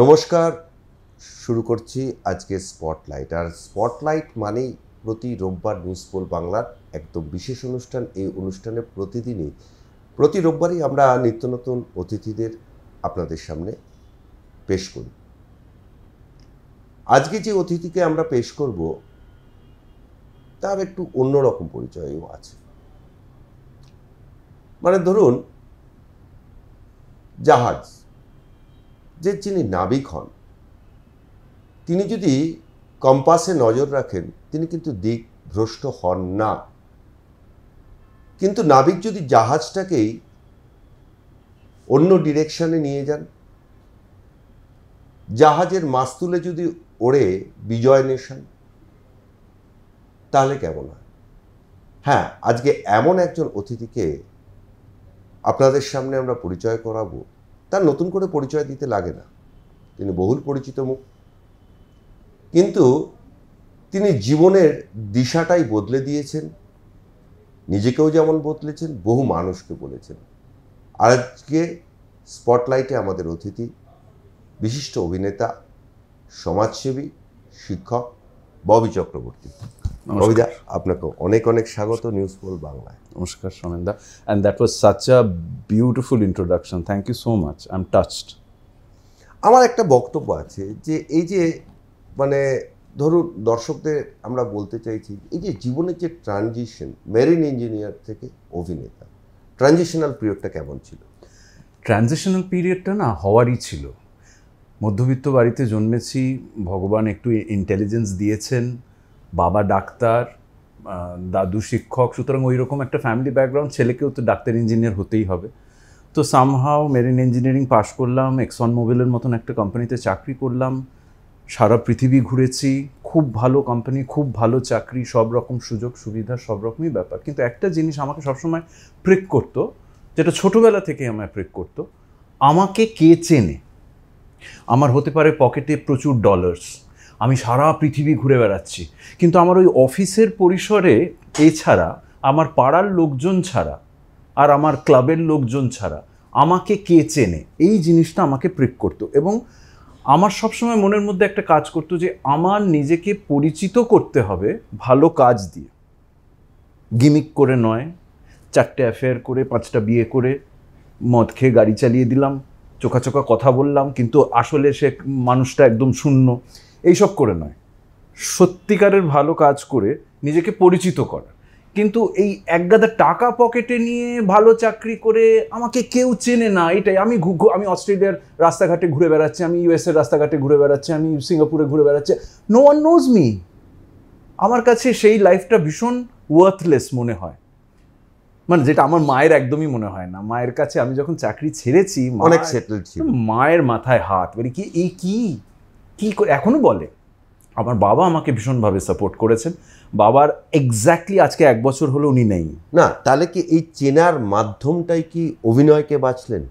নমস্কার, শুরু করছি আজকে স্পটলাইট। আর স্পটলাইট মানেই প্রতি রোববার নিউজ পোল বাংলার একদম বিশেষ অনুষ্ঠান। এই অনুষ্ঠানে প্রতি রোববারই আমরা নিত্য নতুন অতিথিদের আপনাদের সামনে পেশ করি। আজকে যে অতিথিকে আমরা পেশ করব তার একটু অন্যরকম পরিচয়ও আছে। মানে ধরুন, জাহাজ যে যিনি নাবিক হন, তিনি যদি কম্পাসে নজর রাখেন তিনি কিন্তু দিক ভ্রষ্ট হন না। কিন্তু নাবিক যদি জাহাজটাকেই অন্য ডিরেকশনে নিয়ে যান, জাহাজের মাস্তুলে যদি ওড়ে বিজয় নেশান, তাহলে কেমন হয়? হ্যাঁ, আজকে এমন একজন অতিথিকে আপনাদের সামনে আমরা পরিচয় করাবো। তার নতুন করে পরিচয় দিতে লাগে না, তিনি বহুল পরিচিত মুখ। কিন্তু তিনি জীবনের দিশাটাই বদলে দিয়েছেন, নিজেকেও যেমন বদলেছেন, বহু মানুষকে বলেছেন। আর আজকে স্পটলাইটে আমাদের অতিথি বিশিষ্ট অভিনেতা, সমাজসেবী, শিক্ষক ববি চক্রবর্তী। ববিদা, আপনাকে অনেক অনেক স্বাগত নিউজ পোল বাংলায়। Namaskar, Shomenda. And that was such a beautiful introduction. Thank you so much. I'm touched. আমার একটা বক্তব্য আছে যে এই যে মানে ধরুন দর্শকদের আমরা বলতে চাইছি, এই যে জীবনের যে ট্রানজিশন, মেরিন ইঞ্জিনিয়ার থেকে অভিনেতা, ট্রানজিশনাল পিরিয়ডটা কেমন ছিল? ট্রানজিশনাল পিরিয়ডটা না হওয়ারই ছিল। মধ্যবিত্ত বাড়িতে জন্মেছি, ভগবান একটু ইন্টেলিজেন্স দিয়েছেন, বাবা ডাক্তার, দাদু শিক্ষক, সুতরাং ওই রকম একটা ফ্যামিলি ব্যাকগ্রাউন্ড, ছেলেকেও তো ডাক্তার ইঞ্জিনিয়ার হতেই হবে। তো সামহাও মেরিন ইঞ্জিনিয়ারিং পাশ করলাম, এক্সন মোবিলের মতন একটা কোম্পানিতে চাকরি করলাম, সারা পৃথিবী ঘুরেছি, খুব ভালো কোম্পানি, খুব ভালো চাকরি, সব রকম সুযোগ সুবিধা, সব রকমই ব্যাপার। কিন্তু একটা জিনিস আমাকে সবসময় প্রেক করতো, যেটা ছোটোবেলা থেকে আমায় প্রেক করতো, আমাকে কে চেনে। আমার হতে পারে পকেটে প্রচুর ডলার্স, আমি সারা পৃথিবী ঘুরে বেড়াচ্ছি, কিন্তু আমার ওই অফিসের পরিসরে এছাড়া, আমার পাড়ার লোকজন ছাড়া আর আমার ক্লাবের লোকজন ছাড়া আমাকে কে চেনে, এই জিনিসটা আমাকে প্রেক করতো। এবং আমার সবসময় মনের মধ্যে একটা কাজ করতো যে আমার নিজেকে পরিচিত করতে হবে ভালো কাজ দিয়ে, গিমিক করে নয়, 4টে অ্যাফেয়ার করে, 5টা বিয়ে করে, মদ খেয়ে গাড়ি চালিয়ে দিলাম, চোখা চোখা কথা বললাম, কিন্তু আসলে সে মানুষটা একদম শূন্য, এইসব করে নয়, সত্যিকারের ভালো কাজ করে নিজেকে পরিচিত করা। কিন্তু এই একগাদা টাকা পকেটে নিয়ে ভালো চাকরি করে আমাকে কেউ চেনে না, এটাই। আমি অস্ট্রেলিয়ার রাস্তাঘাটে ঘুরে বেড়াচ্ছি, আমি ইউএসের রাস্তাঘাটে ঘুরে বেড়াচ্ছি, আমি সিঙ্গাপুরে ঘুরে বেড়াচ্ছি, নো ওয়ান নোজ মি। আমার কাছে সেই লাইফটা ভীষণ ওয়ার্থলেস মনে হয়, মানে যেটা আমার মায়ের একদমই মনে হয় না। মায়ের কাছে আমি যখন চাকরি ছেড়েছি, অনেক সেটেল ছিল, মায়ের মাথায় হাত, বলি কি এই কি এখনো বলে। আমার বাবা আমাকে ভীষণভাবে সাপোর্ট করেছেন। বাবার এক্স্যাক্টলি আজকে 1 বছর হলো উনি নেই। না, তাহলে কি এই চেনার মাধ্যমটাই কি অভিনয়কে বাঁচলেন?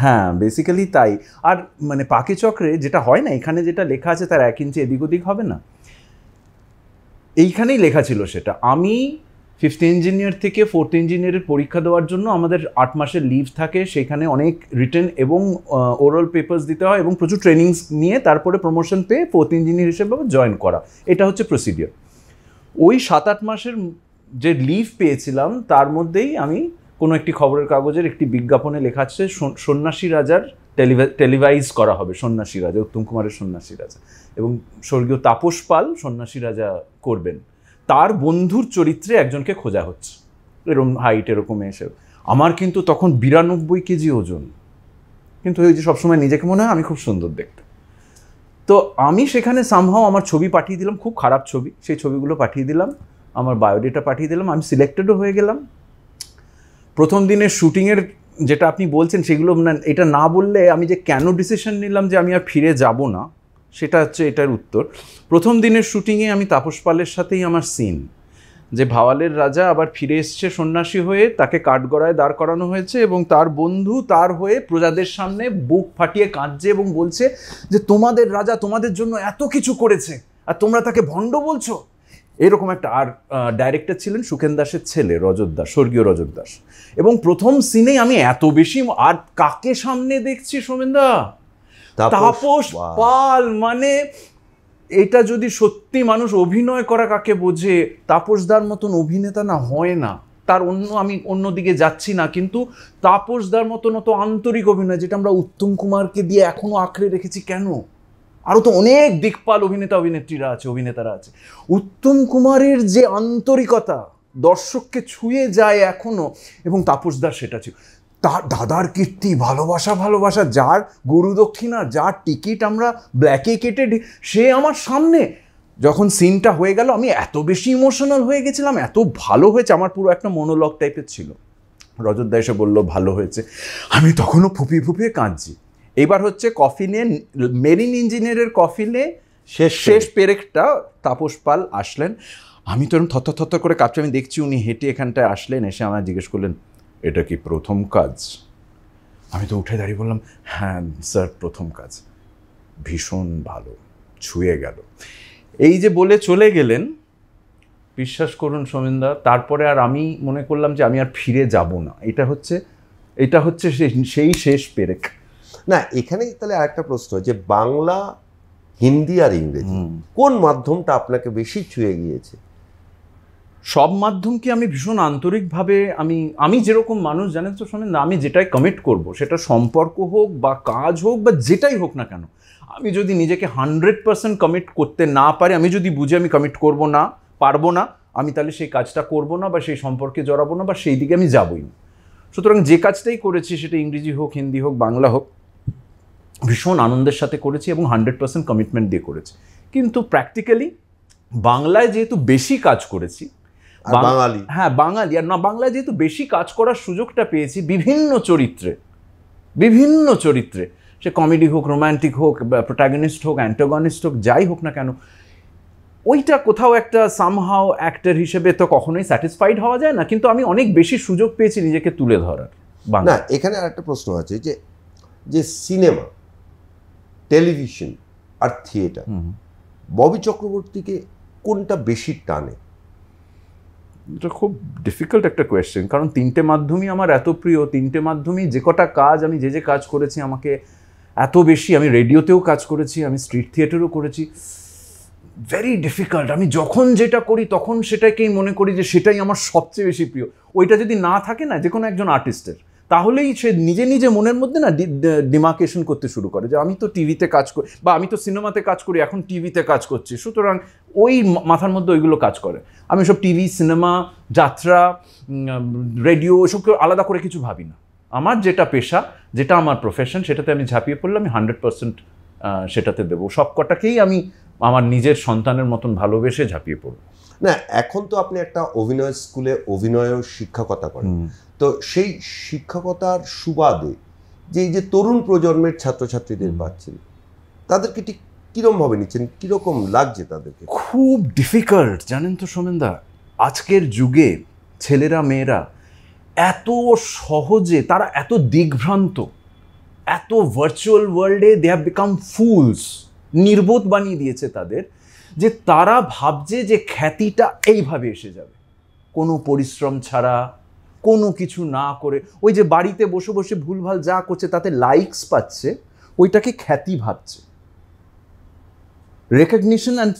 হ্যাঁ, বেসিক্যালি তাই। আর মানে পাকিচক্রে যেটা হয় না, এখানে যেটা লেখা আছে তার 1 ইঞ্চি এদিক ওদিক হবে না, এইখানেই লেখা ছিল সেটা। আমি 5th ইঞ্জিনিয়ার থেকে 4th ইঞ্জিনিয়ারের পরীক্ষা দেওয়ার জন্য আমাদের 8 মাসের লিভ থাকে, সেখানে অনেক রিটেন এবং ওরাল পেপার্স দিতে হয় এবং প্রচুর ট্রেনিংস নিয়ে তারপরে প্রমোশন পেয়ে 4th ইঞ্জিনিয়ার হিসেবে জয়েন করা, এটা হচ্ছে প্রসিডিওর। ওই 7-8 মাসের যে লিভ পেয়েছিলাম তার মধ্যেই আমি কোনো একটি খবরের কাগজের একটি বিজ্ঞাপনে লেখা আছে সন্ন্যাসী রাজার টেলিভাইজ করা হবে, সন্ন্যাসী রাজা, উত্তম কুমারের সন্ন্যাসী রাজা, এবং স্বর্গীয় তাপস পাল সন্ন্যাসী রাজা করবেন। তার বন্ধুর চরিত্রে একজনকে খোঁজা হচ্ছে, এরকম হাইট, এরকম এসে। আমার কিন্তু তখন 92 কেজি ওজন, কিন্তু ওই যে সবসময় নিজেকে মনে হয় আমি খুব সুন্দর দেখতে। তো আমি সেখানে সামহাও আমার ছবি পাঠিয়ে দিলাম, খুব খারাপ ছবি, সেই ছবিগুলো পাঠিয়ে দিলাম, আমার বায়োডেটা পাঠিয়ে দিলাম, আমি সিলেক্টেডও হয়ে গেলাম। প্রথম দিনের শ্যুটিংয়ের যেটা আপনি বলছেন সেগুলো এটা না বললে আমি যে কেন ডিসিশন নিলাম যে আমি আর ফিরে যাব না, সেটা হচ্ছে এটার উত্তর। প্রথম দিনের শ্যুটিংয়ে আমি তাপস পালের সাথেই আমার সিন, যে ভাওয়ালের রাজা আবার ফিরে এসছে সন্ন্যাসী হয়ে, তাকে কাঠগড়ায় দাঁড় করানো হয়েছে এবং তার বন্ধু তার হয়ে প্রজাদের সামনে বুক ফাটিয়ে কাঁদছে এবং বলছে যে তোমাদের রাজা তোমাদের জন্য এত কিছু করেছে আর তোমরা তাকে ভণ্ড বলছো, এরকম একটা। আর ডাইরেক্টর ছিলেন সুখেন দাসের ছেলে রজত দাস, স্বর্গীয় রজত দাস। এবং প্রথম সিনেই আমি এত বেশি, আর কাকে সামনে দেখছি সোমেনদা, তাপস পাল মানে এটা যদি সত্যি মানুষ অভিনয় করা কাকে বোঝে, তাপসদার মতন অভিনেতা না হয় না। তার আমি অন্যদিকে যাচ্ছি না, কিন্তু তাপসদার মতন অত আন্তরিক অভিনয়, যেটা আমরা উত্তম কুমারকে দিয়ে এখনো আঁকড়ে রেখেছি কেন? আরও তো অনেক দিকপাল অভিনেতারা আছে। উত্তম কুমারের যে আন্তরিকতা দর্শককে ছুঁয়ে যায় এখনো, এবং তাপসদার সেটা ছিল। তার দাদার কীর্তি, ভালোবাসা, যার গুরুদক্ষিণা, যার টিকিট আমরা ব্ল্যাকে কেটে, সে আমার সামনে যখন সিনটা হয়ে গেল আমি এত বেশি ইমোশনাল হয়ে গেছিলাম, এত ভালো হয়েছে। আমার পুরো একটা মনোলগ টাইপের ছিল। রজতদা এসে বললো ভালো হয়েছে, আমি তখনও ফুপিয়ে কাঁদছি। এবার হচ্ছে কফিনে, মেরিন ইঞ্জিনিয়ারের কফিনে শেষ পেরেকটা তাপস পাল আসলেন। আমি তো এরকম থর করে কাঁপছি। আমি দেখছি উনি হেঁটে এখানটায় আসলেন, এসে আমায় জিজ্ঞেস করলেন, এটা কি প্রথম কাজ? আমি তো উঠে দাঁড়িয়ে বললাম, হ্যাঁ স্যার প্রথম কাজ। ভীষণ ভালো, ছুঁয়ে গেল। এই যে বলে চলে গেলেন, বিশ্বাস করুন সোমেনদা, তারপরে আর আমি মনে করলাম যে আমি আর ফিরে যাব না। এটা হচ্ছে সেই শেষ পেরেক। না, এখানে তাহলে আরেকটা প্রশ্ন, যে বাংলা, হিন্দি আর ইংরেজি কোন মাধ্যমটা আপনাকে বেশি ছুঁয়ে গিয়েছে? সব মাধ্যমকে আমি ভীষণ আন্তরিকভাবে, আমি যেরকম মানুষ জানেন তো শোনেন না, আমি যেটাই কমিট করব, সেটা সম্পর্ক হোক বা কাজ হোক বা যেটাই হোক না কেন, আমি যদি নিজেকে 100% কমিট করতে না পারি, আমি যদি বুঝি আমি কমিট করব না, পারবো না, আমি তাহলে সেই কাজটা করব না বা সেই সম্পর্কে জড়াবো না বা সেই দিকে আমি যাবই না। সুতরাং যে কাজটাই করেছি, সেটা ইংরেজি হোক, হিন্দি হোক, বাংলা হোক, ভীষণ আনন্দের সাথে করেছি এবং 100% কমিটমেন্ট দিয়ে করেছি। কিন্তু প্র্যাকটিক্যালি বাংলায় যেহেতু বেশি কাজ করেছি, বাঙালি, হ্যাঁ বাঙালি, আর না বাংলায় যেহেতু বেশি কাজ করার সুযোগটা পেয়েছি বিভিন্ন চরিত্রে, সে কমেডি হোক, রোম্যান্টিক হোক, প্রোটাগনিস্ট হোক, অ্যান্টাগনিস্ট হোক, যাই হোক না কেন, ওইটা কোথাও একটা সামহাও অ্যাক্টর হিসেবে তো কখনোই স্যাটিসফাইড হওয়া যায় না, কিন্তু আমি অনেক বেশি সুযোগ পেয়েছি নিজেকে তুলে ধরার। না, এখানে আরেকটা প্রশ্ন আছে, যে সিনেমা, টেলিভিশন আর থিয়েটার, ববি চক্রবর্তীকে কোনটা বেশি টানে? এটা খুব ডিফিকাল্ট একটা কোয়েশ্চেন, কারণ তিনটে মাধ্যমই আমার এত প্রিয়, তিনটে মাধ্যমই যে কটা কাজ আমি যে কাজ করেছি আমাকে এত বেশি, আমি রেডিওতেও কাজ করেছি, আমি স্ট্রিট থিয়েটারও করেছি, ভেরি ডিফিকাল্ট। আমি যখন যেটা করি তখন সেটাকেই মনে করি যে সেটাই আমার সবচেয়ে বেশি প্রিয়। ওইটা যদি না থাকে না যে কোনো একজন আর্টিস্টের, তাহলেই সে নিজে মনের মধ্যে না ডিমার্কেশন করতে শুরু করে যে আমি তো টিভিতে কাজ করি বা আমি তো সিনেমাতে কাজ করি, এখন টিভিতে কাজ করছি, সুতরাং ওই মাথার মধ্যে ওইগুলো কাজ করে। আমি সব টিভি, সিনেমা, যাত্রা, রেডিও এসবকে আলাদা করে কিছু ভাবি না। আমার যেটা পেশা, যেটা আমার প্রফেশন, সেটাতে আমি ঝাঁপিয়ে পড়লে আমি 100% সেটাতে দেবো। সব কটাকেই আমি আমার নিজের সন্তানের মতন ভালোবেসে ঝাঁপিয়ে পড়ব। না, এখন তো আপনি একটা অভিনয় স্কুলে অভিনয়ের শিক্ষকতা করেন, তো সেই শিক্ষকতার সুবাদে যে তরুণ প্রজন্মের ছাত্রছাত্রীদের পাচ্ছেন, তাদেরকে ঠিক কীরকমভাবে নিচ্ছেন, কীরকম লাগছে তাদেরকে? খুব ডিফিকাল্ট, জানেন তো সোমেনদা, আজকের যুগে ছেলেরা মেয়েরা এত সহজে, তারা এত দিগ্ভ্রান্ত, এত ভার্চুয়াল ওয়ার্ল্ডে দে হ্যাভ বিকাম ফুলস, নির্বোধ বানিয়ে দিয়েছে তাদের, যে তারা ভাবছে যে খ্যাতিটা এইভাবে এসে যাবে, কোনো পরিশ্রম ছাড়া, কোনো কিছু না করে। ওই যে বাড়িতে বসে বসে ভুলভাল যা করছে তাতে লাইকস পাচ্ছে, ওইটাকে খ্যাতি ভাবছে। Recognition and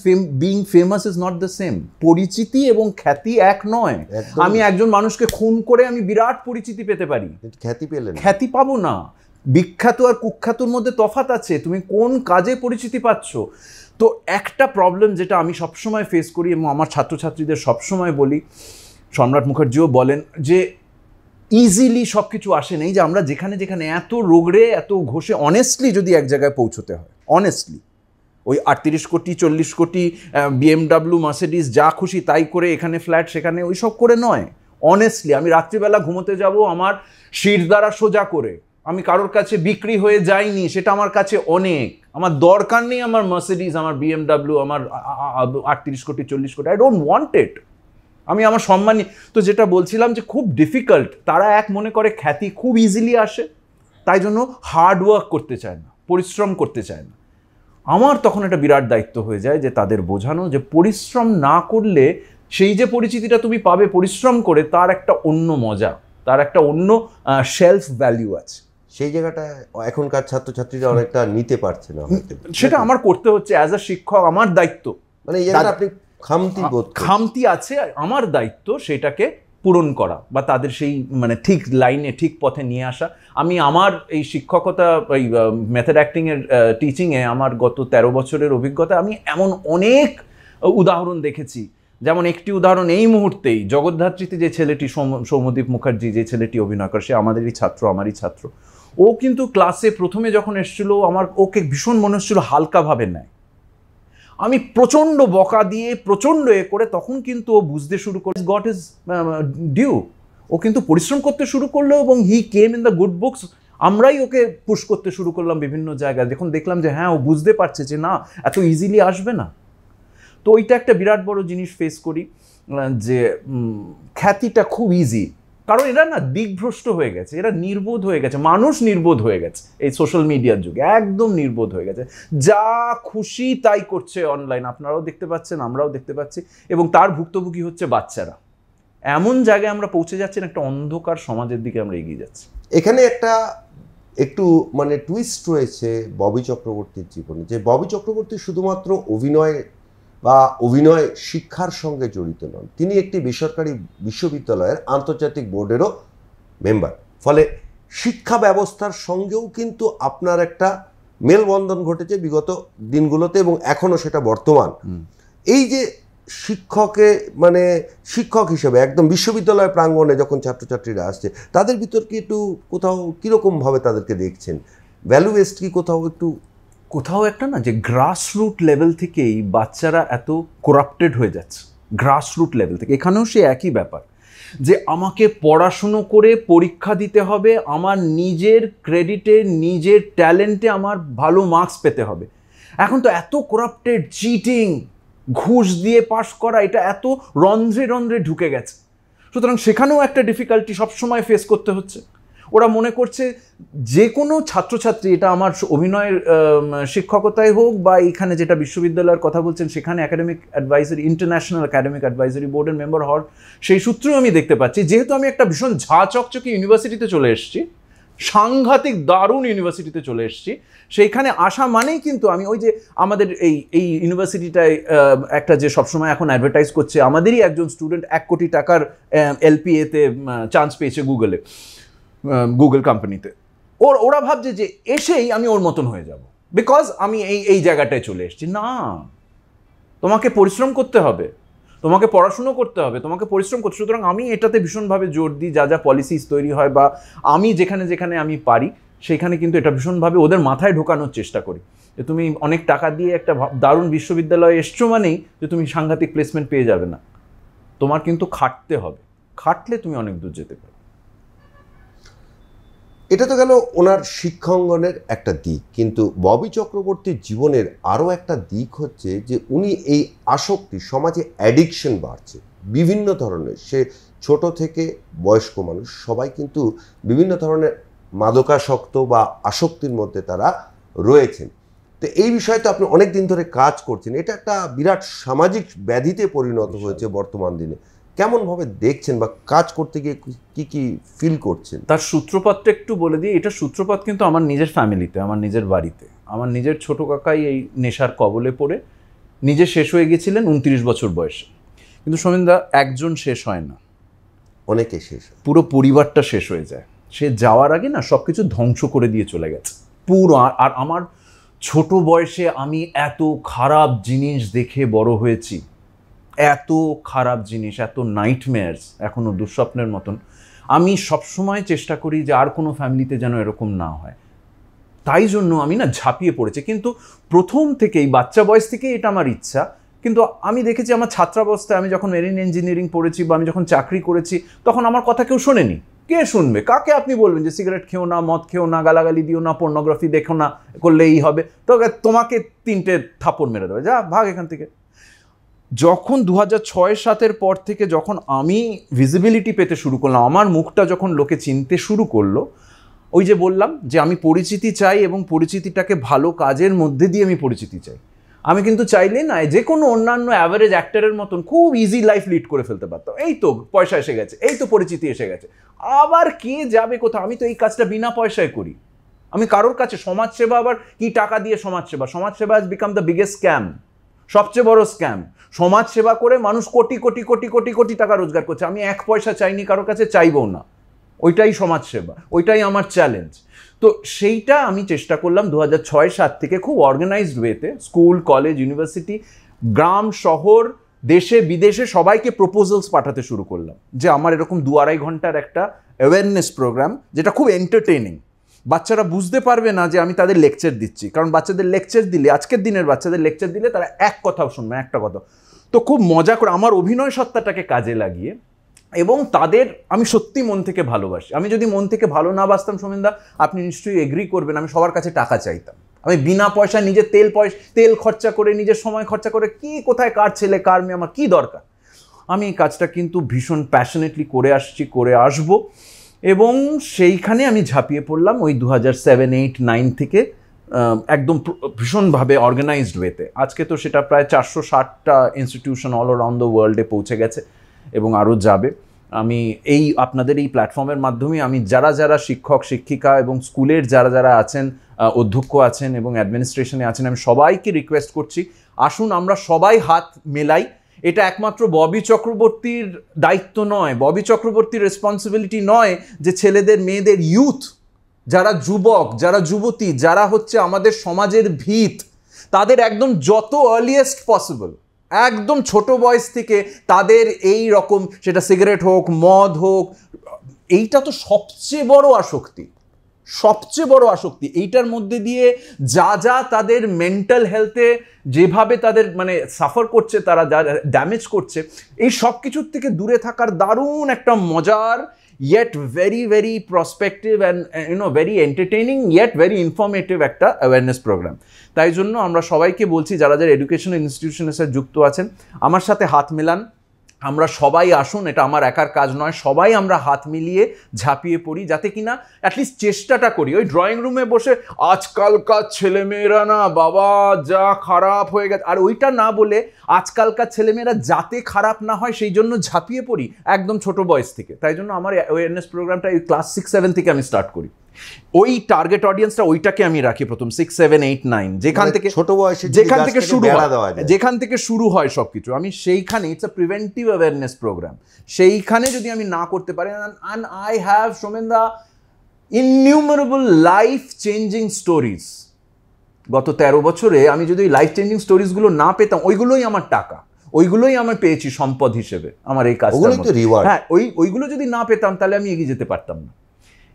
being famous is not the same. পরিচিতি এবং খ্যাতি এক নয়। আমি একজন মানুষকে খুন করে আমি বিরাট পরিচিতি পেতে পারি, খ্যাতি পাবো না। বিখ্যাত আর কুখ্যাতর মধ্যে তফাৎ আছে, তুমি কোন কাজে পরিচিতি পাচ্ছ। তো একটা প্রবলেম যেটা আমি সবসময় ফেস করি এবং আমার ছাত্রছাত্রীদের সবসময় বলি, সম্রাট মুখার্জিও বলেন, যে ইজিলি সব কিছু আসে নেই, যে আমরা যেখানে এত রোগড়ে, এত ঘষে অনেস্টলি যদি এক জায়গায় পৌঁছতে হয়, অনেস্টলি ওই 38 কোটি 40 কোটি BMW, মার্সিডিজ যা খুশি তাই করে, এখানে ফ্ল্যাট সেখানে ওই সব করে নয়। অনেস্টলি আমি রাত্রিবেলা ঘুমোতে যাব আমার শির দ্বারা সোজা করে, আমি কারোর কাছে বিক্রি হয়ে যাইনি, সেটা আমার কাছে অনেক, আমার দরকার নেই আমার মার্সিডিজ, আমার BMW, আমার 38 কোটি 40 কোটি, আই ডোন্ট ওয়ান্ট ইট। আমি আমার সম্মানী। তো যেটা বলছিলাম যে খুব ডিফিকাল্ট, তারা মনে করে খ্যাতি খুব ইজিলি আসে, তাই জন্য হার্ড ওয়ার্ক করতে চায় না, পরিশ্রম করতে চায় না। আমার তখন একটা বিরাট দায়িত্ব হয়ে যায় যে তাদের বোঝানো যে পরিশ্রম না করলে সেই যে পরিচিতিটা তুমি পাবে পরিশ্রম করে, তার একটা অন্য মজা, তার একটা অন্য শেলফ ভ্যালু আছে। সেই জায়গাটা এখনকার ছাত্রছাত্রীরা অনেকটা নিতে পারছে না হয়তো। সেটা আমার করতে হচ্ছে অ্যাজ আ শিক্ষক, আমার দায়িত্ব। মানে এই জায়গাটা আপনি খামতি আছে, আমার দায়িত্ব সেটাকে পূরণ করা বা তাদের সেই মানে ঠিক লাইনে ঠিক পথে নিয়ে আসা। আমি আমার এই শিক্ষকতা এই মেথড অ্যাক্টিংয়ের টিচিংয়ে আমার গত 13 বছরের অভিজ্ঞতা আমি এমন অনেক উদাহরণ দেখেছি। যেমন একটি উদাহরণ এই মুহূর্তেই জগদ্ধাত্রীতে যে ছেলেটি সৌম্যদীপ মুখার্জি, যে ছেলেটি অভিনয় করে, সে আমাদেরই ছাত্র, আমারই ছাত্র। ও কিন্তু ক্লাসে প্রথমে যখন এসেছিল ওকে ভীষণ মনে হচ্ছিল হালকাভাবে নেয়। আমি প্রচণ্ড বকা দিয়ে প্রচণ্ড করে তখন কিন্তু ও বুঝতে শুরু করে গট ইজ ডিউ। ও কিন্তু পরিশ্রম করতে শুরু করলো এবং he came in the good books. আমরাই ওকে পুশ করতে শুরু করলাম বিভিন্ন জায়গায়, যখন দেখলাম যে হ্যাঁ ও বুঝতে পারছে যে না এত ইজিলি আসবে না। তো ওইটা একটা বিরাট বড় জিনিস ফেস করি, যে খ্যাতিটা খুব ইজি, কারণ এরা না দিকভ্রষ্ট হয়ে গেছে, এরা নির্বোধ হয়ে গেছে, মানুষ নির্বোধ হয়ে গেছে এই সোশ্যাল মিডিয়ার যুগে, একদম নির্বোধ হয়ে গেছে, যা খুশি তাই করছে অনলাইন। আপনারাও দেখতে পাচ্ছেন, আমরাও দেখতে পাচ্ছি, এবং তার ভুক্তভোগী হচ্ছে বাচ্চারা। এমন জায়গায় আমরা পৌঁছে যাচ্ছি, একটা অন্ধকার সমাজের দিকে আমরা এগিয়ে যাচ্ছি। এখানে একটু মানে টুইস্ট রয়েছে ববি চক্রবর্তীর জীবনে, যে ববি চক্রবর্তী শুধুমাত্র অভিনয় বা অভিনয় শিক্ষার সঙ্গে জড়িত নন, তিনি একটি বেসরকারি বিশ্ববিদ্যালয়ের আন্তর্জাতিক বোর্ডেরও মেম্বার। ফলে শিক্ষা ব্যবস্থার সঙ্গেও কিন্তু আপনার একটা মেলবন্ধন ঘটেছে বিগত দিনগুলোতে, এবং এখনও সেটা বর্তমান। এই যে শিক্ষক হিসেবে একদম বিশ্ববিদ্যালয় প্রাঙ্গণে যখন ছাত্রছাত্রীরা আসছে, তাদের ভিতর কি একটু কোথাও কীরকমভাবে তাদেরকে দেখছেন? ভ্যালু বেসড কি কোথাও একটা না, যে গ্রাসরুট লেভেল থেকেই বাচ্চারা এত করাপ্টেড হয়ে যাচ্ছে, গ্রাসরুট লেভেল থেকে। এখানেও সে একই ব্যাপার, যে আমাকে পড়াশুনো করে পরীক্ষা দিতে হবে, আমার নিজের ক্রেডিটে নিজের ট্যালেন্টে আমার ভালো মার্কস পেতে হবে। এখন তো এত করাপ্টেড, চিটিং, ঘুষ দিয়ে পাশ করা, এটা এত রন্ধ্রে রন্ধ্রে ঢুকে গেছে। সুতরাং সেখানেও একটা ডিফিকাল্টি সবসময় ফেস করতে হচ্ছে। ওরা মনে করছে যে কোনো ছাত্রছাত্রী, এটা আমার অভিনয়ের শিক্ষকতায় হোক বা এখানে যেটা বিশ্ববিদ্যালয়ের কথা বলছেন সেখানে academic advisory, international academic advisory বোর্ডের মেম্বার হওয়ার সেই সূত্রেও আমি দেখতে পাচ্ছি, যেহেতু আমি একটা ভীষণ ঝাঁ চকচকে ইউনিভার্সিটিতে চলে এসেছি, সাংঘাতিক দারুণ ইউনিভার্সিটিতে চলে এসেছি, সেইখানে আসা মানেই কিন্তু আমি ওই যে আমাদের এই ইউনিভার্সিটিটায় একটা যে সবসময় এখন অ্যাডভার্টাইজ করছে, আমাদেরই একজন স্টুডেন্ট 1 কোটি টাকার LPA-তে চান্স পেয়েছে গুগল কোম্পানিতে। ওরা ভাবছে যে এসেই আমি ওর মতন হয়ে যাব, বিকজ আমি এই জায়গাটায় চলে এসেছি। না, তোমাকে পরিশ্রম করতে হবে, তোমাকে পড়াশুনো করতে হবে, তোমাকে পরিশ্রম করতে। সুতরাং আমি এটাতে ভীষণভাবে জোর দিই, যা পলিসিস তৈরি হয় বা আমি যেখানে যেখানে আমি পারি সেইখানে কিন্তু এটা ভীষণভাবে ওদের মাথায় ঢোকানোর চেষ্টা করি, যে তুমি অনেক টাকা দিয়ে একটা দারুণ বিশ্ববিদ্যালয়ে এসছো মানেই যে তুমি সাংঘাতিক প্লেসমেন্ট পেয়ে যাবে না, তোমার কিন্তু খাটতে হবে, খাটলে তুমি অনেক দূর যেতে পারো। এটা তো গেল ওনার শিক্ষাঙ্গনের একটা দিক, কিন্তু ববি চক্রবর্তীর জীবনের আরও একটা দিক হচ্ছে যে উনি এই আসক্তি, সমাজে অ্যাডিকশন বাড়ছে বিভিন্ন ধরনের, সে ছোট থেকে বয়স্ক মানুষ সবাই কিন্তু বিভিন্ন ধরনের মাদকাসক্ত বা আসক্তির মধ্যে তারা রয়েছেন। তো এই বিষয়ে তো আপনি অনেক দিন ধরে কাজ করছেন, এটা একটা বিরাট সামাজিক ব্যাধিতে পরিণত হয়েছে বর্তমান দিনে। কেমনভাবে দেখছেন বা কাজ করতে গিয়ে কি ফিল করছেন? তার সূত্রপাতটা একটু বলে দিই। এটা সূত্রপাত কিন্তু আমার নিজের ফ্যামিলিতে, আমার নিজের বাড়িতে। আমার নিজের ছোট কাকাই এই নেশার কবলে পড়ে নিজে শেষ হয়ে গেছিলেন 29 বছর বয়সে। কিন্তু সোমেনদা, একজন শেষ হয় না, অনেকে শেষ, পুরো পরিবারটা শেষ হয়ে যায়। সে যাওয়ার আগে না সব কিছু ধ্বংস করে দিয়ে চলে গেছে পুরো। আর আমার ছোট বয়সে আমি এত খারাপ জিনিস দেখে বড় হয়েছি, এত খারাপ জিনিস, এত নাইটমেয়ার্স, এখনও দুঃস্বপ্নের মতন। আমি সবসময় চেষ্টা করি যে আর কোনো ফ্যামিলিতে যেন এরকম না হয়, তাই জন্য আমি না ঝাঁপিয়ে পড়েছি। কিন্তু প্রথম থেকেই, বাচ্চা বয়স থেকেই এটা আমার ইচ্ছা। কিন্তু আমি দেখেছি আমার ছাত্রাবস্থায়, আমি যখন মেরিন ইঞ্জিনিয়ারিং পড়েছি বা আমি যখন চাকরি করেছি, তখন আমার কথা কেউ শোনেনি। কে শুনবে? কাকে আপনি বলবেন যে সিগারেট খেও না, মদ খেও না, গালাগালি দিও না, পর্নোগ্রাফি দেখো না, করলে এই হবে? তো তোমাকে 3টে থাপ্পড় মেরে দেবে, যা ভাগ এখান থেকে। যখন 2006-07 পর থেকে যখন আমি ভিজিবিলিটি পেতে শুরু করলাম, আমার মুখটা যখন লোকে চিনতে শুরু করলো, ওই যে বললাম যে আমি পরিচিতি চাই এবং পরিচিতিটাকে ভালো কাজের মধ্যে দিয়ে আমি পরিচিতি চাই। আমি কিন্তু চাইলে না যে কোনো অন্যান্য অ্যাভারেজ অ্যাক্টরের মতন খুব ইজি লাইফ লিড করে ফেলতে পারতাম। এই তো পয়সা এসে গেছে, এই তো পরিচিতি এসে গেছে, আবার কে যাবে কোথাও? আমি তো এই কাজটা বিনা পয়সায় করি। আমি কারোর কাছে সমাজসেবা, আবার কি টাকা দিয়ে সমাজসেবা? সমাজসেবা has become the biggest scam, সবচেয়ে বড় স্ক্যাম। সমাজসেবা করে মানুষ কোটি কোটি কোটি কোটি কোটি টাকা রোজগার করছে। আমি এক পয়সা চাইনি কারোর কাছে, চাইবও না। ওইটাই সমাজসেবা, ওইটাই আমার চ্যালেঞ্জ। তো সেইটা আমি চেষ্টা করলাম 2006-07 থেকে খুব অর্গানাইজড ওয়েতে স্কুল, কলেজ, ইউনিভার্সিটি, গ্রাম, শহর, দেশে বিদেশে সবাইকে প্রপোজালস পাঠাতে শুরু করলাম যে আমার এরকম 2-2.5 ঘন্টার একটা অ্যাওয়ারনেস প্রোগ্রাম, যেটা খুব এন্টারটেইনিং। বাচ্চারা বুঝতে পারবে না যে আমি তাদের লেকচার দিচ্ছি, কারণ বাচ্চাদের লেকচার দিলে, আজকের দিনের বাচ্চাদের লেকচার দিলে তারা এক কথাও শুনবে, একটা কথা। তো খুব মজা করে আমার অভিনয় সত্তাটাকে কাজে লাগিয়ে, এবং তাদের আমি সত্যি মন থেকে ভালোবাসি। আমি যদি মন থেকে ভালো না বাসতাম সোমেনদা, আপনি নিশ্চয়ই এগ্রি করবেন, আমি সবার কাছে টাকা চাইতাম। আমি বিনা পয়সা নিজের তেল খরচা করে, নিজের সময় খরচা করে, কি কোথায় কার ছেলে কার মেয়ে, আমার কি দরকার? আমি এই কাজটা কিন্তু ভীষণ প্যাশনেটলি করে আসছি, করে আসবো। এবং সেইখানে আমি ঝাঁপিয়ে পড়লাম ওই 2007-08-09 থেকে একদম ভীষণভাবে অর্গানাইজড ওয়েতে। আজকে তো সেটা প্রায় 460টা ইনস্টিটিউশন অল অ্যারাউন্ড দ্য ওয়ার্ল্ডে পৌঁছে গেছে এবং আরও যাবে। আমি এই আপনাদের এই প্ল্যাটফর্মের মাধ্যমে আমি যারা যারা শিক্ষক, শিক্ষিকা এবং স্কুলের যারা যারা আছেন, অধ্যক্ষ আছেন এবং অ্যাডমিনিস্ট্রেশনে আছেন, আমি সবাইকে রিকোয়েস্ট করছি, আসুন আমরা সবাই হাত মেলাই। এটা একমাত্র ববি চক্রবর্তীর দায়িত্ব নয়, ববি চক্রবর্তীর রেসপন্সিবিলিটি নয় যে ছেলেদের, মেয়েদের, ইউথ, যারা যুবক, যারা যুবতী, যারা হচ্ছে আমাদের সমাজের ভিত, তাদের একদম যত আর্লিয়েস্ট পসিবল, একদম ছোট বয়স থেকে তাদের এই রকম, সেটা সিগারেট হোক, মদ হোক, এইটা তো সবচেয়ে বড় আসক্তি, সবচেয়ে বড় আসক্তি। এইটার মধ্যে দিয়ে যা যা তাদের মেন্টাল হেলথে যেভাবে তাদের মানে সাফার করছে, তারা যা ড্যামেজ করছে, এই সব কিছুর থেকে দূরে থাকার দারুণ একটা মজার, yet very very prospective and very entertaining yet very informative একটা অ্যাওয়ারনেস প্রোগ্রাম। তাই জন্য আমরা সবাইকে বলছি, যারা যারা এডুকেশন ইনস্টিটিউশনের সাথে যুক্ত আছেন, আমার সাথে হাত মেলান। আমরা সবাই আসুন, এটা আমার একার কাজ নয়, সবাই আমরা হাত মিলিয়ে ঝাঁপিয়ে পড়ি, যাতে কিনা অ্যাটলিস্ট চেষ্টাটা করি। ওই ড্রয়িং রুমে বসে আজকালকার ছেলেমেয়েরা না বাবা যা খারাপ হয়ে গেছে, আর ওইটা না বলে আজকালকার ছেলেমেয়েরা যাতে খারাপ না হয় সেই জন্য ঝাঁপিয়ে পড়ি একদম ছোট বয়স থেকে। তাই জন্য আমার অ্যাওয়ারনেস প্রোগ্রামটা ওই ক্লাস 6-7 থেকে আমি স্টার্ট করি। ওই টার্গেট অডিয়েন্সটা ওইটাকে আমি রাখি প্রথম 6-7-8-9, যেখান থেকে ছোট বয়সে যেখান থেকে শুরু হয়, যেখান থেকে শুরু হয় সবকিছু, আমি সেইখানে, it's a preventive awareness programme, সেইখানে যদি আমি না করতে পারি, অ্যান্ড আই হ্যাভ সোমেনদা ইননিউমারেবল লাইফ চেঞ্জিং স্টোরিজ। গত 13 বছরে আমি যদি লাইফ চেঞ্জিং স্টোরিজগুলো না পেতাম, ওইগুলোই আমার টাকা, ওইগুলোই আমি পেয়েছি সম্পদ হিসেবে আমার এই কাজটা। হ্যাঁ, ওইগুলো যদি না পেতাম তাহলে আমি এগিয়ে যেতে পারতাম না।